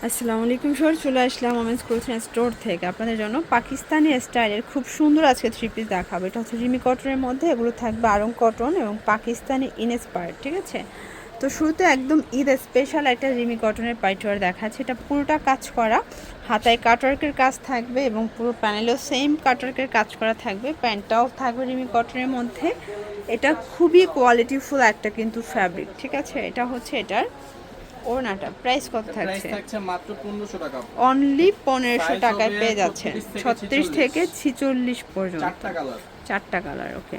আসসালামু আলাইকুম স্যার, চলে আসলাম ওমেন্স ক্লোথিং স্টোর থেকে আপনাদের জন্য পাকিস্তানি স্টাইলের খুব সুন্দর আজকে থ্রি পিস দেখাবো। এটা হচ্ছে রিমি কটনের মধ্যে, এগুলো থাকবে আরং কটন এবং পাকিস্তানি ইনস্পায়ার্ড, ঠিক আছে। তো শুরুতে একদম ঈদ স্পেশাল একটা রিমি কটনের পাইটওয়ার দেখাচ্ছে। এটা পুরোটা কাজ করা, হাতায় কাটওয়ার্কের কাজ থাকবে এবং পুরো প্যানেলেও সেম কাটওয়ার্কের কাজ করা থাকবে। প্যান্টটাও থাকবে রিমি কটনের মধ্যে। এটা খুবই কোয়ালিটিফুল একটা কিন্তু ফ্যাব্রিক, ঠিক আছে। এটা হচ্ছে এটার ওড়নাটা। প্রাইস কত থাকছে? থাকছে মাত্র 1500 টাকা। অনলি 1500 সাইজ টাকায় হবে পেয়ে যাচ্ছেন 36 থেকে 46 পর্যন্ত। চারটা কালার। চারটা কালার, ওকে।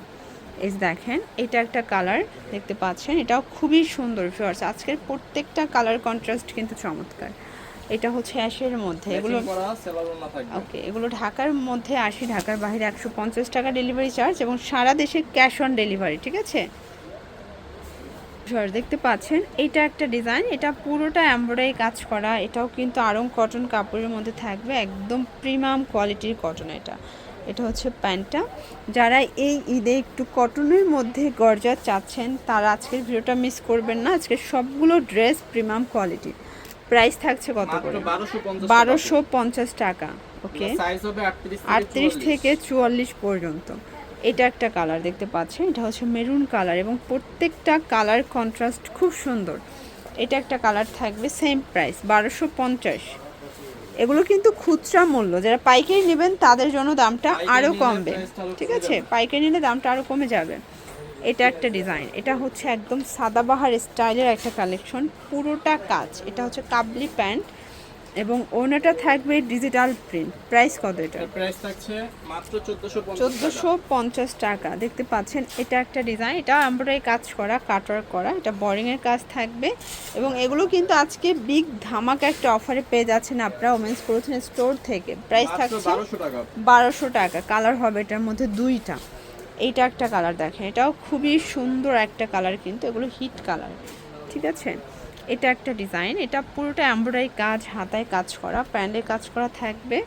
এই যে দেখেন, এটা একটা কালার দেখতে পাচ্ছেন, এটাও খুবই সুন্দর ভিউয়ার্স। আজকের প্রত্যেকটা কালার কন্ট্রাস্ট কিন্তু চমৎকার। এটা হচ্ছে অ্যাশের মধ্যে, এগুলো ওকে, এগুলো ঢাকার মধ্যে 80, ঢাকার বাইরে 150 টাকা ডেলিভারি চার্জ এবং সারা দেশে ক্যাশ অন ডেলিভারি, ঠিক আছে। দেখতে পাচ্ছেন এটা একটা ডিজাইন, এটা পুরোটা এমব্রয়ডারি কাজ করা। এটাও কিন্তু আরং কটন কাপড়ের মধ্যে থাকবে, একদম প্রিমিয়াম কোয়ালিটির কটন। এটা এটা হচ্ছে প্যান্টটা। যারা এই ঈদে একটু কটনের মধ্যে গর্জার চাচ্ছেন তারা আজকের ভিডিওটা মিস করবেন না। আজকে সবগুলো ড্রেস প্রিমিয়াম কোয়ালিটি। প্রাইস থাকছে কত করে? 1250 টাকা, ওকে। 38 থেকে 44 পর্যন্ত। এটা একটা কালার দেখতে পাচ্ছেন, এটা হচ্ছে মেরুন কালার এবং প্রত্যেকটা কালার কন্ট্রাস্ট খুব সুন্দর। এটা একটা কালার থাকবে, সেম প্রাইস 1250। এগুলো কিন্তু খুচরা মূল্য, যারা পাইকারি নেবেন তাদের জন্য দামটা আরও কমবে, ঠিক আছে। পাইকারি নিলে দামটা আরও কমে যাবে। এটা একটা ডিজাইন, এটা হচ্ছে একদম সাদাবাহার স্টাইলের একটা কালেকশন, পুরোটা কাজ। এটা হচ্ছে কাবলি প্যান্ট এবং ওনাটা থাকবে ডিজিটাল প্রিন্ট। প্রাইস কত? এটা প্রাইস থাকছে মাত্র 1450 টাকা। দেখতে পাচ্ছেন এটা একটা ডিজাইন, এটা এমব্রয়ডারি কাজ করা, কাটওয়ার্ক করা, এটা বোরিংয়ের কাজ থাকবে এবং এগুলো কিন্তু আজকে বিগ ধামাকা একটা অফারে পেয়ে যাচ্ছেন আপনারা ওমেন্স ক্লোথিং স্টোর থেকে। প্রাইস থাকছে 1200 টাকা। কালার হবে এটার মধ্যে দুইটা। এইটা একটা কালার দেখেন, এটাও খুবই সুন্দর একটা কালার, কিন্তু এগুলো হিট কালার, ঠিক আছে। এটা একটা ডিজাইন, এটা পুরোটা এমব্রয়ডারি কাজ, হাতায় কাজ করা, প্যান্টের কাজ করা থাকবে।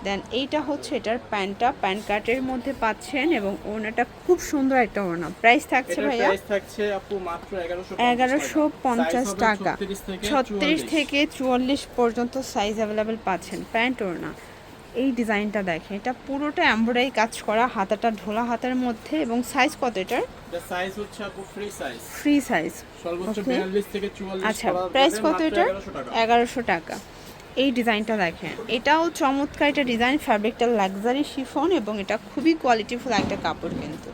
দেন এইটা হচ্ছে এটার প্যান্টটা, প্যান্ট কাটের মধ্যে পাচ্ছেন এবং ওড়নাটা খুব সুন্দর একটা ওড়না। প্রাইস থাকছে ভাইয়া? প্রাইস থাকছে আপু মাত্র 1150 টাকা। 36 থেকে 44 পর্যন্ত সাইজ অ্যাভেলেবেল পাচ্ছেন। প্যান্ট ওড়না। এই ডিজাইনটা দেখেন, এটা পুরোটা এমব্রয়ডারি কাজ করা, হাতাটা ঢোলা হাতার মধ্যে এবং সাইজ কত এটার? সাইজ হচ্ছে আপু ফ্রি সাইজ। ফ্রি সাইজ, সর্বোচ্চ 42 থেকে 44। আচ্ছা, প্রাইস কত এটার? 1100 টাকা। এই ডিজাইনটা দেখেন, এটাও চমৎকার একটা ডিজাইন, ফ্যাব্রিকটা লাক্সারি শিফন এবং এটা খুবই কোয়ালিটিফুল একটা কাপড় কিন্তু।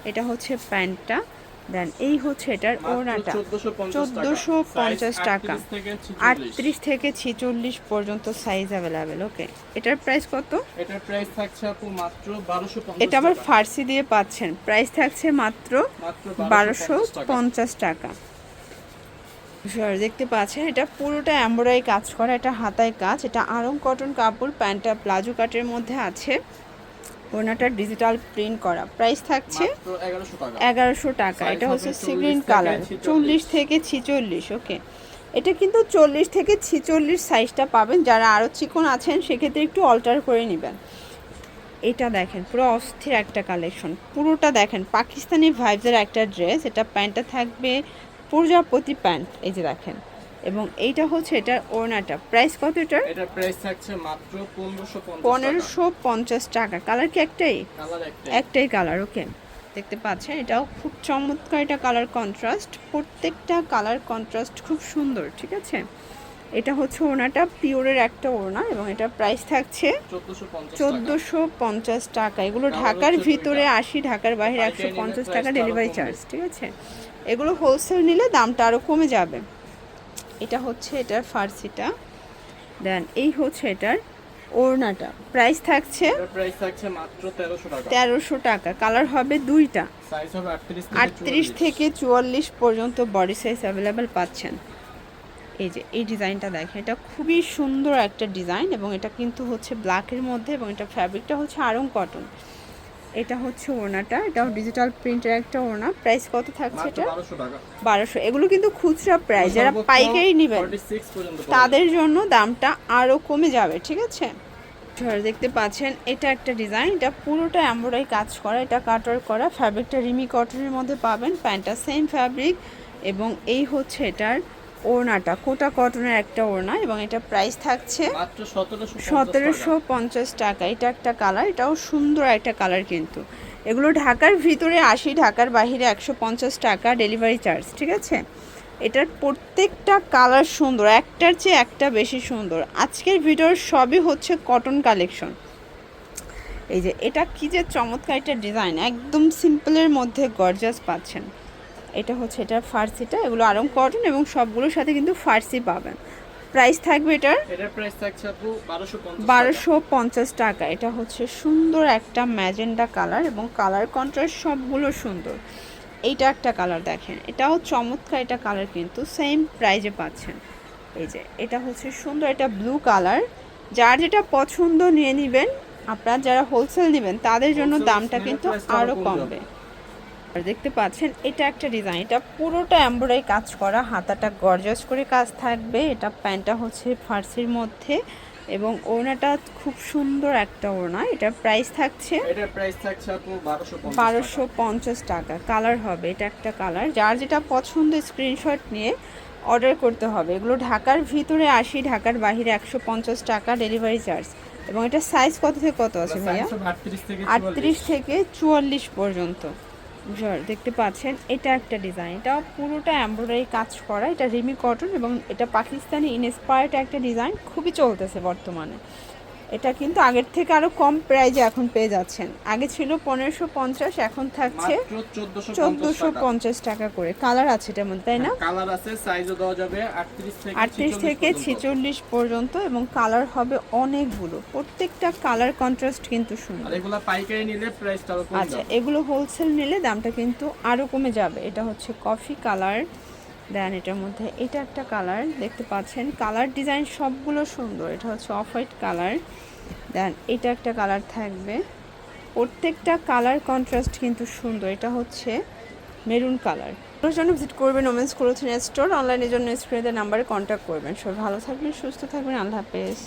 এটা হচ্ছে প্যান্টটা। দেন এই হচ্ছে এটার ওড়নাটা, 1450 টাকা। 38 থেকে 46 পর্যন্ত সাইজ অ্যাভেলেবেল, ওকে। এটার প্রাইস কত? এটার প্রাইস থাকছে আপু মাত্র 1250। এটা আবার ফার্সি দিয়ে পাচ্ছেন। প্রাইস থাকছে মাত্র 1250 টাকা। দেখতে পাচ্ছেন এটা পুরোটা এমব্রয়ডারি কাজ করা, এটা হাতায় কাজ, এটা আরং কটন কাপড়, প্যান্টটা প্লাজো কাটের মধ্যে আছে, ওনাটা ডিজিটাল প্রিন্ট করা। প্রাইস থাকছে 1100 টাকা। এটা হচ্ছে সি গ্রিন কালার, 40 থেকে 46, ওকে। এটা কিন্তু 40 থেকে 46 সাইজটা পাবেন। যারা আরও চিকন আছেন সেক্ষেত্রে একটু অল্টার করে নেবেন। এটা দেখেন পুরো অস্থির একটা কালেকশন, পুরোটা দেখেন পাকিস্তানি ভাইবসের একটা ড্রেস। এটা প্যান্টটা থাকবে প্রজাপতি প্যান্ট, এই যে দেখেন, এবং এইটা হচ্ছে এটার ওড়নাটা। প্রাইস কত এটার? এটার প্রাইস থাকছে মাত্র 1550 টাকা। কালার কি একটাই? একটাই কালার, ওকে। দেখতে পাচ্ছেন এটাও খুব চমৎকার, এটা কালার কন্ট্রাস্ট, প্রত্যেকটা কালার কন্ট্রাস্ট খুব সুন্দর, ঠিক আছে। এটা হচ্ছে ওড়নাটা, পিওরের একটা ওড়না এবং এটা প্রাইস থাকছে 1450 টাকা। এগুলো ঢাকার ভিতরে 80, ঢাকার বাইরে 150 টাকা ডেলিভারি চার্জ, ঠিক আছে। এগুলো হোলসেল নিলে দামটা আরও কমে যাবে। এটা হচ্ছে এটার ফার্সিটা। দেন এই হচ্ছে এটার ওড়নাটা। প্রাইস থাকছে মাত্র 1300 টাকা। 1300 টাকা। কালার হবে দুইটা, সাইজ হবে 38 থেকে 44 পর্যন্ত বডি সাইজ অ্যাভেলেবেল পাচ্ছেন। এই যে এই ডিজাইনটা দেখেন, এটা খুবই সুন্দর একটা ডিজাইন এবং এটা কিন্তু হচ্ছে ব্ল্যাকের মধ্যে এবং এটা ফ্যাব্রিকটা হচ্ছে আরং কটন। এটা হচ্ছে ওড়নাটা, এটাও ডিজিটাল প্রিন্টের একটা ওড়না। প্রাইস কত থাকছে এটা? 1200। এগুলো কিন্তু খুচরা প্রাইস, যারা পাইকারি নেবেন তাদের জন্য দামটা আরও কমে যাবে, ঠিক আছে। দেখতে পাচ্ছেন এটা একটা ডিজাইন, এটা পুরোটা এমব্রয়ডারি কাজ করা, এটা কাটওয়ার্ক করা, ফ্যাব্রিকটা রিমি কটনের মধ্যে পাবেন, প্যান্টটা সেম ফ্যাব্রিক এবং এই হচ্ছে এটার ওড়নাটা কোটা কটনের একটা ওড়না, এবং এটা প্রাইস থাকছে মাত্র 1750 1750 টাকা। এটা একটা কালার, এটাও সুন্দর একটা কালার কিন্তু। এগুলো ঢাকার ভিতরে 80, ঢাকার বাইরে 150 টাকা ডেলিভারি চার্জ, ঠিক আছে। এটার প্রত্যেকটা কালার সুন্দর, একটার চেয়ে একটা বেশি সুন্দর। আজকের ভিডিওর সবই হচ্ছে কটন কালেকশন। এই যে এটা কি যে চমৎকার একটা ডিজাইন, একদম সিম্পলের মধ্যে গর্জাস পাচ্ছেন। এটা হচ্ছে এটার ফার্সিটা, এগুলো আরং কটন এবং সবগুলোর সাথে কিন্তু ফার্সি পাবেন। প্রাইস থাকবে এটার প্রাইস থাকছে আপু 1250 টাকা। এটা হচ্ছে সুন্দর একটা ম্যাজেন্ডা কালার এবং কালার কন্ট্রাস্ট সবগুলো সুন্দর। এইটা একটা কালার দেখেন, এটাও চমৎকার একটা কালার, কিন্তু সেম প্রাইজে পাচ্ছেন। এই যে এটা হচ্ছে সুন্দর, এটা ব্লু কালার। যার যেটা পছন্দ নিয়ে নেবেন। আপনারা যারা হোলসেল নেবেন তাদের জন্য দামটা কিন্তু আরও কমবে। আর দেখতে পাচ্ছেন এটা একটা ডিজাইন, এটা পুরোটা এমব্রয়ডারি কাজ করা, হাতাটা গর্জাস করে কাজ থাকবে। এটা প্যান্টটা হচ্ছে ফার্সির মধ্যে এবং ওড়নাটা খুব সুন্দর একটা ওড়না। এটার প্রাইস থাকছে আপু 1250 টাকা। কালার হবে, এটা একটা কালার। যার যেটা পছন্দ স্ক্রিনশট নিয়ে অর্ডার করতে হবে। এগুলো ঢাকার ভিতরে 80, ঢাকার বাইরে 150 টাকা ডেলিভারি চার্জ। এবং এটা সাইজ কত থেকে কত আছে ভাইয়া? 38 থেকে 44 পর্যন্ত। দেখতে পাচ্ছেন এটা একটা ডিজাইন, এটা পুরোটা এমব্রয়ডারি কাজ করা। এটা রিমি কটন এবং এটা পাকিস্তানি ইনস্পায়ার্ড একটা ডিজাইন, খুবই চলতেছে বর্তমানে। এটা কিন্তু আগের থেকে আরো কম প্রাইজে এখন পেয়ে যাচ্ছেন। আগে ছিল 1550, এখন থাকছে 1450 টাকা করে। কালার আছে এটার মধ্যে, তাই না? কালার আছে, সাইজও দেওয়া যাবে 38 থেকে 46 পর্যন্ত এবং কালার হবে অনেকগুলো। প্রত্যেকটা কালার কন্ট্রাস্ট কিন্তু সুন্দর। আর এগুলো পাইকারি নিলে প্রাইসটা আরো কমে যাবে। আচ্ছা, এগুলো হোলসেল নিলে দামটা কিন্তু আরো কমে যাবে। এটা হচ্ছে কফি কালার, দেন এটার মধ্যে এটা একটা কালার দেখতে পাচ্ছেন। কালার ডিজাইন সবগুলো সুন্দর। এটা হচ্ছে অফ হোয়াইট কালার, দেন এটা একটা কালার থাকবে। প্রত্যেকটা কালার কন্ট্রাস্ট কিন্তু সুন্দর। এটা হচ্ছে মেরুন কালার। ওর জন্য ভিজিট করবেন ওমেন্স ক্লোথিং স্টোর। অনলাইনের জন্য স্ক্রিনে নাম্বারে কন্ট্যাক্ট করবেন। সবাই ভালো থাকবেন, সুস্থ থাকবেন। আল্লাহ হাফেজ।